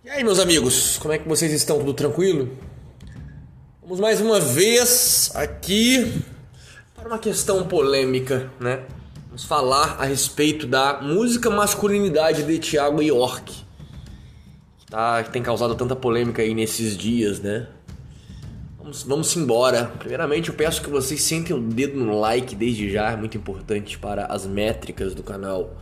E aí, meus amigos, como é que vocês estão? Tudo tranquilo? Vamos mais uma vez aqui para uma questão polêmica, né? Vamos falar a respeito da música Masculinidade de Thiago York, que tem causado tanta polêmica aí nesses dias, né? Vamos embora. Primeiramente, eu peço que vocês sentem o dedo no like desde já, é muito importante para as métricas do canal.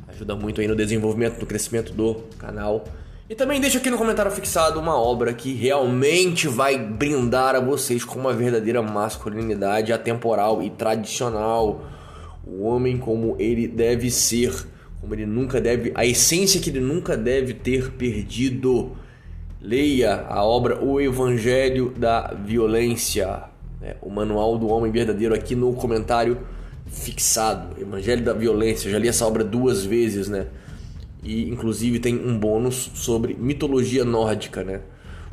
Ajuda muito aí no desenvolvimento, no crescimento do canal. E também deixa aqui no comentário fixado uma obra que realmente vai brindar a vocês com uma verdadeira masculinidade atemporal e tradicional. O homem como ele deve ser, como ele nunca deve, a essência que ele nunca deve ter perdido. Leia a obra O Evangelho da Violência, né? O Manual do Homem Verdadeiro aqui no comentário fixado. Evangelho da Violência, eu já li essa obra 2 vezes, né? E inclusive tem um bônus sobre mitologia nórdica, né?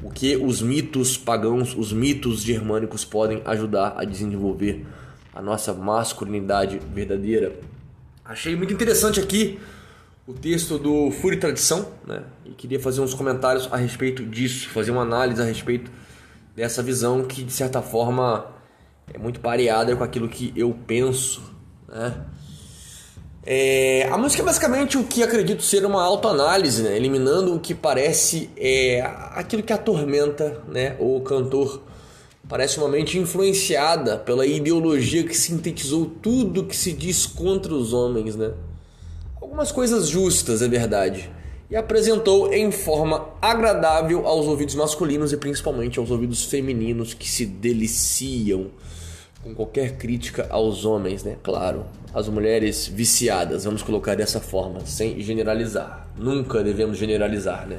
O que os mitos pagãos, os mitos germânicos podem ajudar a desenvolver a nossa masculinidade verdadeira. Achei muito interessante aqui o texto do Fúria e Tradição, né? E queria fazer uns comentários a respeito disso, fazer uma análise a respeito dessa visão que de certa forma é muito pareada com aquilo que eu penso, né? A música é basicamente o que acredito ser uma autoanálise, né? Eliminando o que parece aquilo que atormenta, né? O cantor parece uma mente influenciada pela ideologia que sintetizou tudo que se diz contra os homens, né? Algumas coisas justas, é verdade, e apresentou em forma agradável aos ouvidos masculinos e principalmente aos ouvidos femininos que se deliciam com qualquer crítica aos homens, né? Claro, as mulheres viciadas, vamos colocar dessa forma, sem generalizar. Nunca devemos generalizar, né?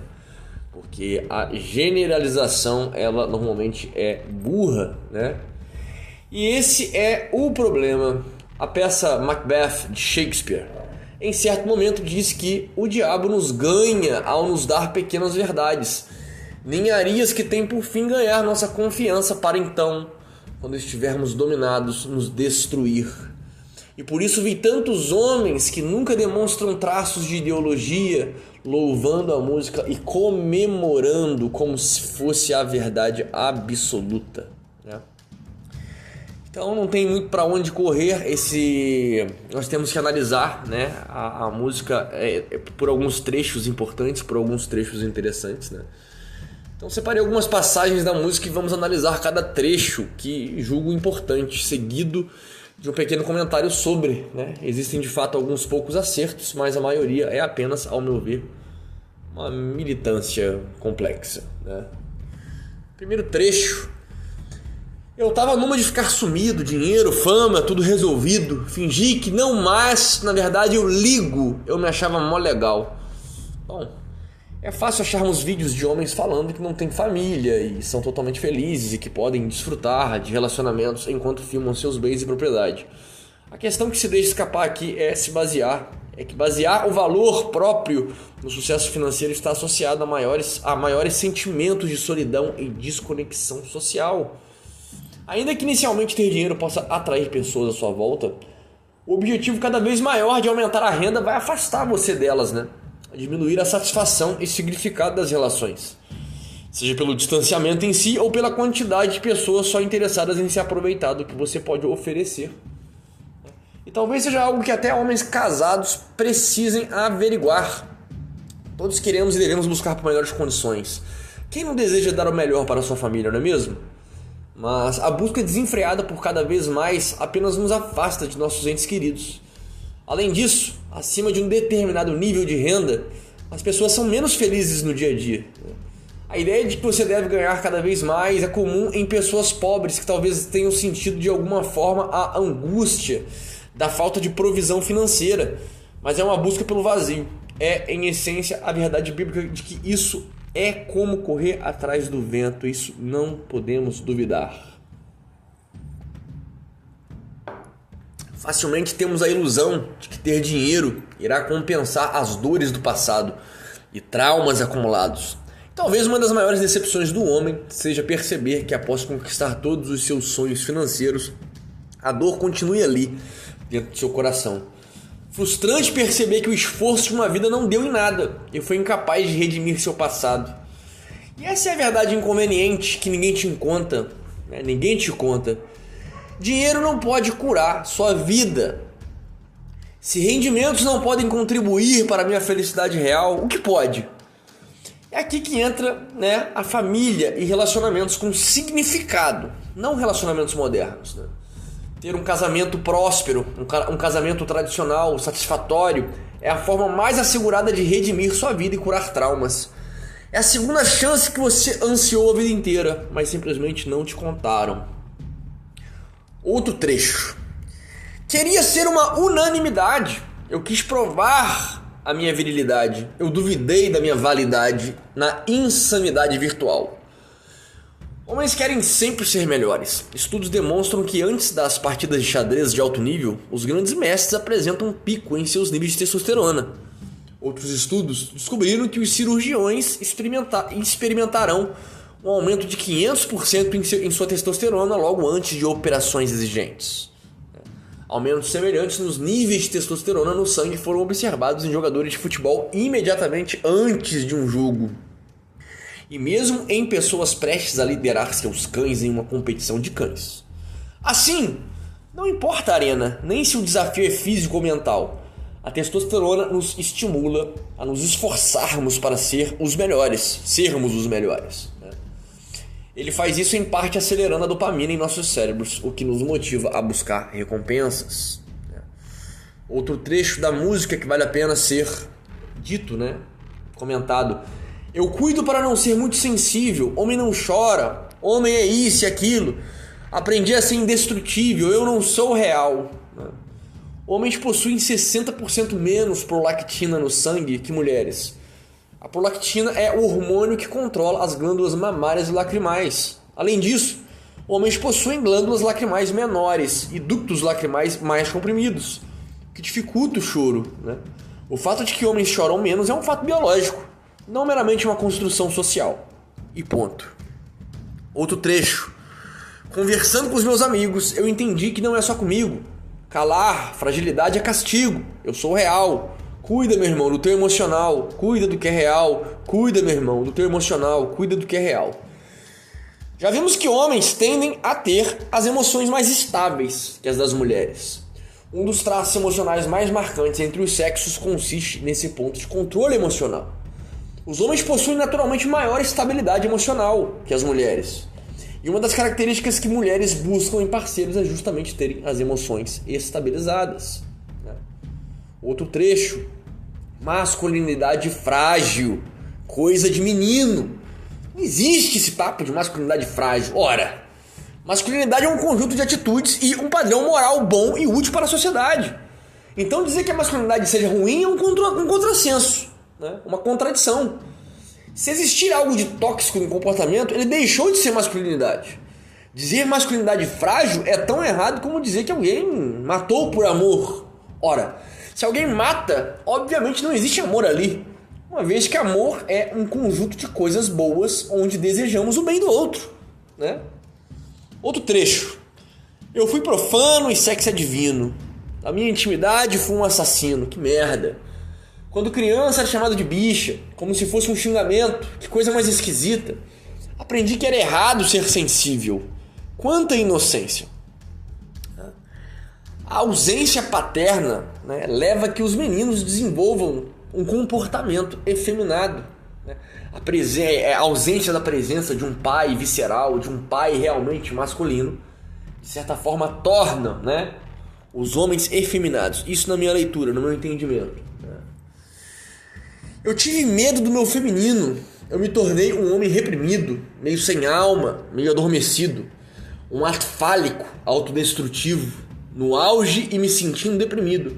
Porque a generalização, ela normalmente é burra, né? E esse é o problema. A peça Macbeth de Shakespeare, em certo momento, diz que o diabo nos ganha ao nos dar pequenas verdades, ninharias que têm por fim ganhar nossa confiança para então, quando estivermos dominados, nos destruir. E por isso vi tantos homens que nunca demonstram traços de ideologia, louvando a música e comemorando como se fosse a verdade absoluta, né? Então não tem muito para onde correr. Nós temos que analisar, né, a música por alguns trechos importantes, por alguns trechos interessantes, né? Então separei algumas passagens da música e vamos analisar cada trecho que julgo importante, seguido de um pequeno comentário sobre, né? Existem de fato alguns poucos acertos, mas a maioria é apenas, ao meu ver, uma militância complexa, né? Primeiro trecho. Eu tava numa de ficar sumido, dinheiro, fama, tudo resolvido. Fingi que não, mas na verdade eu ligo, eu me achava mó legal. Bom, é fácil acharmos vídeos de homens falando que não têm família e são totalmente felizes e que podem desfrutar de relacionamentos enquanto filmam seus bens e propriedade. A questão que se deixa escapar aqui é que basear o valor próprio no sucesso financeiro está associado a maiores sentimentos de solidão e desconexão social. Ainda que inicialmente ter dinheiro possa atrair pessoas à sua volta, o objetivo cada vez maior de aumentar a renda vai afastar você delas, né? Diminuir a satisfação e significado das relações, seja pelo distanciamento em si ou pela quantidade de pessoas só interessadas em se aproveitar do que você pode oferecer. E talvez seja algo que até homens casados precisem averiguar. Todos queremos e devemos buscar por melhores condições. Quem não deseja dar o melhor para a sua família, não é mesmo? Mas a busca desenfreada por cada vez mais apenas nos afasta de nossos entes queridos. Além disso, acima de um determinado nível de renda, as pessoas são menos felizes no dia a dia. A ideia de que você deve ganhar cada vez mais é comum em pessoas pobres que talvez tenham sentido de alguma forma a angústia da falta de provisão financeira, mas é uma busca pelo vazio. É, em essência, a verdade bíblica de que isso é como correr atrás do vento, isso não podemos duvidar. Facilmente temos a ilusão de que ter dinheiro irá compensar as dores do passado e traumas acumulados. Talvez uma das maiores decepções do homem seja perceber que após conquistar todos os seus sonhos financeiros, a dor continue ali, dentro do seu coração. Frustrante perceber que o esforço de uma vida não deu em nada e foi incapaz de redimir seu passado. E essa é a verdade inconveniente que ninguém te conta, né? Ninguém te conta. Dinheiro não pode curar sua vida. Se rendimentos não podem contribuir para a minha felicidade real, o que pode? É aqui que entra, né, a família e relacionamentos com significado, não relacionamentos modernos, né? Ter um casamento próspero, um casamento tradicional, satisfatório, é a forma mais assegurada de redimir sua vida e curar traumas. É a segunda chance que você ansiou a vida inteira, mas simplesmente não te contaram. Outro trecho. Queria ser uma unanimidade. Eu quis provar a minha virilidade. Eu duvidei da minha validade na insanidade virtual. Homens querem sempre ser melhores. Estudos demonstram que antes das partidas de xadrez de alto nível, os grandes mestres apresentam um pico em seus níveis de testosterona. Outros estudos descobriram que os cirurgiões experimentarão um aumento de 500% em sua testosterona logo antes de operações exigentes. Aumentos semelhantes nos níveis de testosterona no sangue foram observados em jogadores de futebol imediatamente antes de um jogo. E mesmo em pessoas prestes a liderar seus cães em uma competição de cães. Assim, não importa a arena, nem se o desafio é físico ou mental. A testosterona nos estimula a nos esforçarmos para sermos os melhores. Né? Ele faz isso em parte acelerando a dopamina em nossos cérebros, o que nos motiva a buscar recompensas. Né? Outro trecho da música que vale a pena ser dito, né? Comentado. Eu cuido para não ser muito sensível, homem não chora, homem é isso e aquilo. Aprendi a ser indestrutível, eu não sou real. Homens possuem 60% menos prolactina no sangue que mulheres. A prolactina é o hormônio que controla as glândulas mamárias e lacrimais. Além disso, homens possuem glândulas lacrimais menores e ductos lacrimais mais comprimidos, que dificulta o choro. Né? O fato de que homens choram menos é um fato biológico, não meramente uma construção social. E ponto. Outro trecho. Conversando com os meus amigos, eu entendi que não é só comigo. Calar, fragilidade é castigo. Eu sou real. Cuida, meu irmão, do teu emocional. Cuida do que é real. Cuida, meu irmão, do teu emocional. Cuida do que é real. Já vimos que homens tendem a ter as emoções mais estáveis que as das mulheres. Um dos traços emocionais mais marcantes entre os sexos consiste nesse ponto de controle emocional. Os homens possuem naturalmente maior estabilidade emocional que as mulheres. E uma das características que mulheres buscam em parceiros é justamente terem as emoções estabilizadas. Né? Outro trecho. Masculinidade frágil. Coisa de menino. Não existe esse papo de masculinidade frágil. Ora, masculinidade é um conjunto de atitudes e um padrão moral bom e útil para a sociedade. Então dizer que a masculinidade seja ruim é um contrassenso. Né? Uma contradição. Se existir algo de tóxico no comportamento, ele deixou de ser masculinidade. Dizer masculinidade frágil é tão errado como dizer que alguém matou por amor. Ora, se alguém mata, obviamente não existe amor ali, uma vez que amor é um conjunto de coisas boas onde desejamos o bem do outro. Né? Outro trecho. Eu fui profano e sexo é divino. A minha intimidade foi um assassino. Que merda. Quando criança era chamado de bicha, como se fosse um xingamento, que coisa mais esquisita. Aprendi que era errado ser sensível. Quanta inocência. A ausência paterna, né, leva a que os meninos desenvolvam um comportamento efeminado. Né? A ausência da presença de um pai visceral, de um pai realmente masculino, de certa forma torna, né, os homens efeminados. Isso na minha leitura, no meu entendimento. Eu tive medo do meu feminino. Eu me tornei um homem reprimido, meio sem alma, meio adormecido. Um ato fálico, autodestrutivo, no auge e me sentindo deprimido.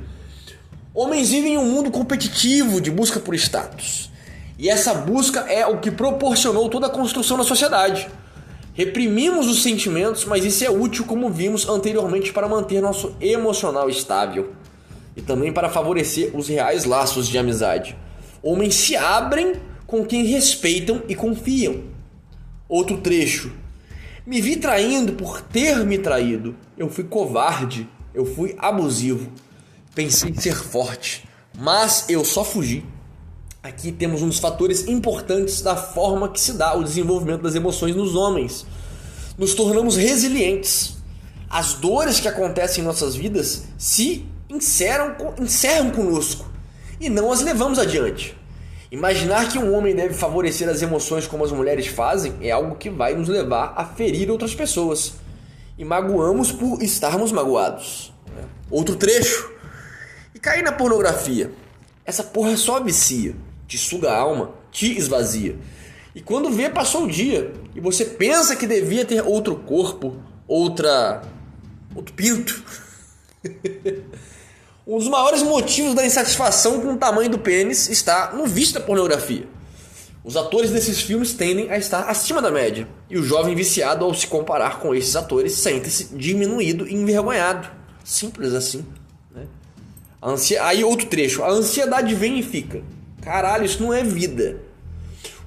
Homens vivem em um mundo competitivo de busca por status. E essa busca é o que proporcionou toda a construção da sociedade. Reprimimos os sentimentos, mas isso é útil, como vimos anteriormente, para manter nosso emocional estável. E também para favorecer os reais laços de amizade. Homens se abrem com quem respeitam e confiam. Outro trecho. Me vi traindo por ter me traído. Eu fui covarde. Eu fui abusivo. Pensei em ser forte, mas eu só fugi. Aqui temos um dos fatores importantes da forma que se dá o desenvolvimento das emoções nos homens. Nos tornamos resilientes. As dores que acontecem em nossas vidas se encerram conosco e não as levamos adiante. Imaginar que um homem deve favorecer as emoções como as mulheres fazem é algo que vai nos levar a ferir outras pessoas. E magoamos por estarmos magoados. Outro trecho. E cair na pornografia. Essa porra só vicia, te suga a alma, te esvazia. E quando vê, passou o dia e você pensa que devia ter outro corpo, outro pinto. Um dos maiores motivos da insatisfação com o tamanho do pênis está no vício da pornografia. Os atores desses filmes tendem a estar acima da média, e o jovem viciado, ao se comparar com esses atores, sente-se diminuído e envergonhado. Simples assim, né? Aí outro trecho. A ansiedade vem e fica. Caralho, isso não é vida.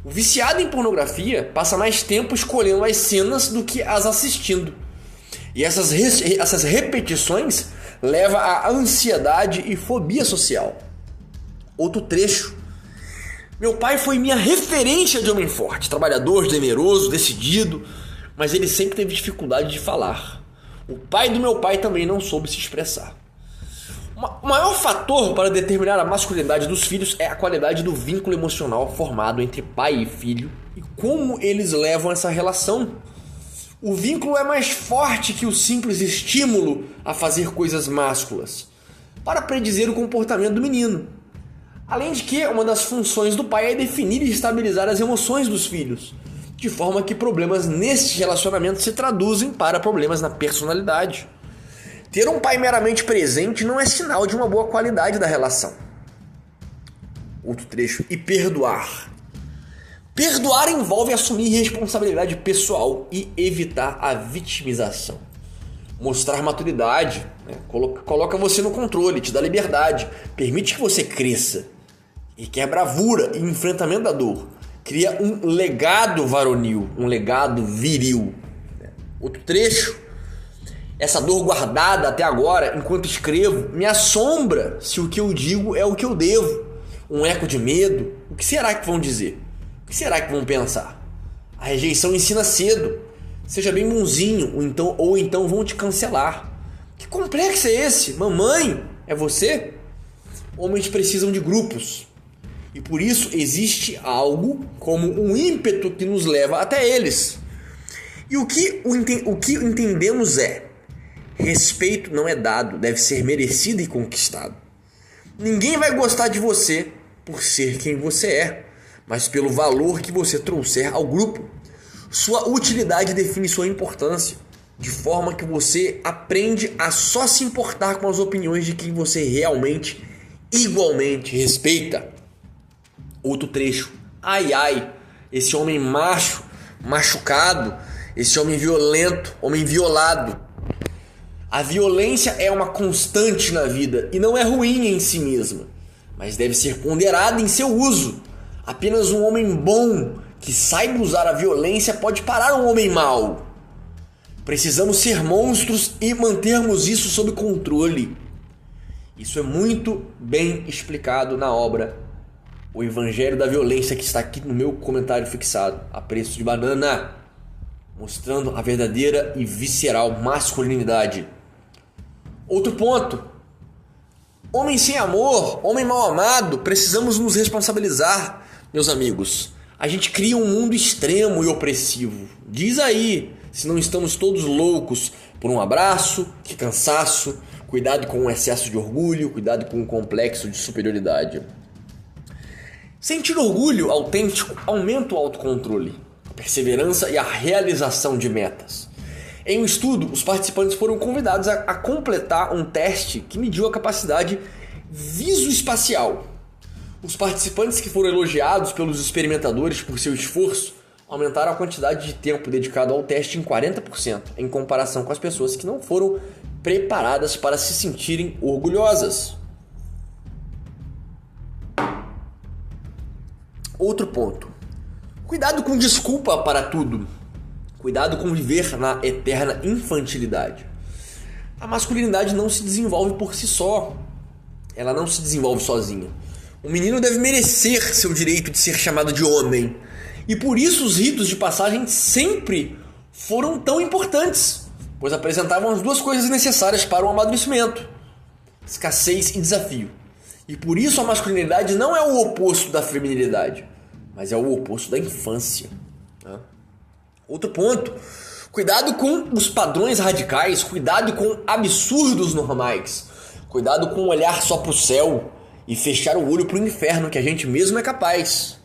O viciado em pornografia passa mais tempo escolhendo as cenas do que as assistindo. E essas repetições levam à ansiedade e fobia social. Outro trecho. Meu pai foi minha referência de homem forte, trabalhador, generoso, decidido, mas ele sempre teve dificuldade de falar. O pai do meu pai também não soube se expressar. O maior fator para determinar a masculinidade dos filhos é a qualidade do vínculo emocional formado entre pai e filho e como eles levam essa relação. O vínculo é mais forte que o simples estímulo a fazer coisas másculas, para predizer o comportamento do menino. Além de que uma das funções do pai é definir e estabilizar as emoções dos filhos, de forma que problemas neste relacionamento se traduzem para problemas na personalidade. Ter um pai meramente presente não é sinal de uma boa qualidade da relação. Outro trecho. E perdoar. Perdoar envolve assumir responsabilidade pessoal e evitar a vitimização. Mostrar maturidade, né? Coloca você no controle, te dá liberdade, permite que você cresça. Requer bravura e enfrentamento da dor. Cria um legado varonil, um legado viril. Outro trecho. Essa dor guardada até agora, enquanto escrevo, me assombra se o que eu digo é o que eu devo. Um eco de medo. O que será que vão dizer? O que será que vão pensar? A rejeição ensina cedo. Seja bem bonzinho, ou então vão te cancelar. Que complexo é esse? Mamãe, é você? Homens precisam de grupos. E por isso existe algo como um ímpeto que nos leva até eles. E o que entendemos é: respeito não é dado, deve ser merecido e conquistado. Ninguém vai gostar de você por ser quem você é, mas pelo valor que você trouxer ao grupo. Sua utilidade define sua importância, de forma que você aprende a só se importar com as opiniões de quem você realmente, igualmente respeita. Outro trecho. Ai, ai, esse homem macho, machucado, esse homem violento, homem violado. A violência é uma constante na vida e não é ruim em si mesma, mas deve ser ponderada em seu uso. Apenas um homem bom que saiba usar a violência pode parar um homem mau. Precisamos ser monstros e mantermos isso sob controle. Isso é muito bem explicado na obra O Evangelho da Violência, que está aqui no meu comentário fixado, a preço de banana, mostrando a verdadeira e visceral masculinidade. Outro ponto. Homem sem amor, homem mal amado, precisamos nos responsabilizar, meus amigos. A gente cria um mundo extremo e opressivo. Diz aí se não estamos todos loucos por um abraço, que cansaço, cuidado com o excesso de orgulho, cuidado com o complexo de superioridade. Sentir orgulho autêntico aumenta o autocontrole, a perseverança e a realização de metas. Em um estudo, os participantes foram convidados a completar um teste que mediu a capacidade visoespacial. Os participantes que foram elogiados pelos experimentadores por seu esforço aumentaram a quantidade de tempo dedicado ao teste em 40%, em comparação com as pessoas que não foram preparadas para se sentirem orgulhosas. Outro ponto. Cuidado com desculpa para tudo. Cuidado com viver na eterna infantilidade. A masculinidade não se desenvolve por si só. ela não se desenvolve sozinha. O menino deve merecer seu direito de ser chamado de homem. E por isso os ritos de passagem sempre foram tão importantes, pois apresentavam as duas coisas necessárias para o amadurecimento: escassez e desafio. E por isso a masculinidade não é o oposto da feminilidade, mas é o oposto da infância. Outro ponto: cuidado com os padrões radicais, cuidado com absurdos normais, cuidado com olhar só para o céu e fechar o olho para o inferno que a gente mesmo é capaz.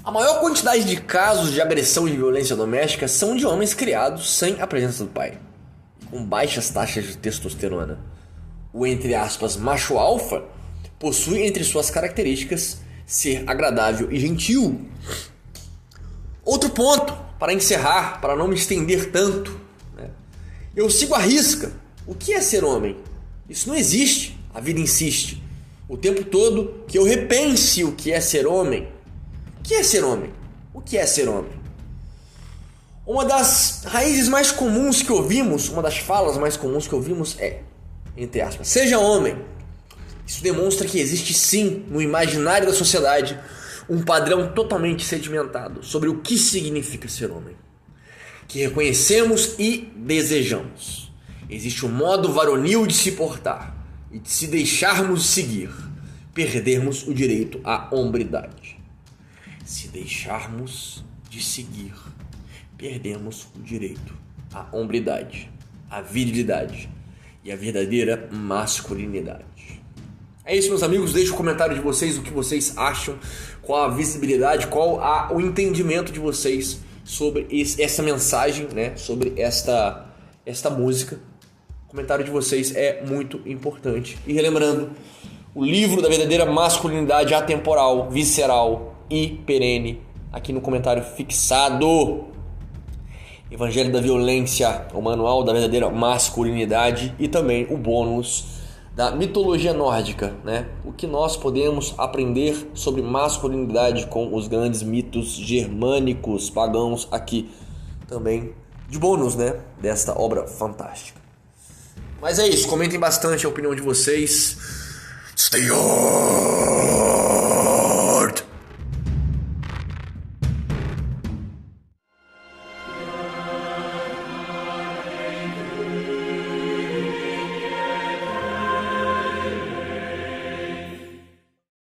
A maior quantidade de casos de agressão e de violência doméstica são de homens criados sem a presença do pai, com baixas taxas de testosterona. O, entre aspas, macho alfa possui entre suas características ser agradável e gentil. Outro ponto, para encerrar, para não me estender tanto, né? Eu sigo à risca. O que é ser homem? Isso não existe. A vida insiste o tempo todo que eu repense o que é ser homem. O que é ser homem? O que é ser homem? Uma das raízes mais comuns que ouvimos, uma das falas mais comuns que ouvimos é, entre aspas, seja homem. Isso demonstra que existe sim, no imaginário da sociedade, um padrão totalmente sedimentado sobre o que significa ser homem, que reconhecemos e desejamos. Existe um modo varonil de se portar e de se deixarmos seguir, perdermos o direito à hombridade. Se deixarmos de seguir, perdemos o direito à hombridade, à virilidade e à verdadeira masculinidade. É isso, meus amigos. Deixe o comentário de vocês, o que vocês acham, qual a visibilidade, qual o entendimento de vocês sobre essa mensagem, né? Sobre esta música. O comentário de vocês é muito importante. E relembrando, o livro da verdadeira masculinidade atemporal, visceral e perene, aqui no comentário fixado. Evangelho da Violência, o manual da verdadeira masculinidade e também o bônus da mitologia nórdica, né? O que nós podemos aprender sobre masculinidade com os grandes mitos germânicos, pagãos, aqui também de bônus, né? Desta obra fantástica. Mas é isso, comentem bastante a opinião de vocês. Stay on!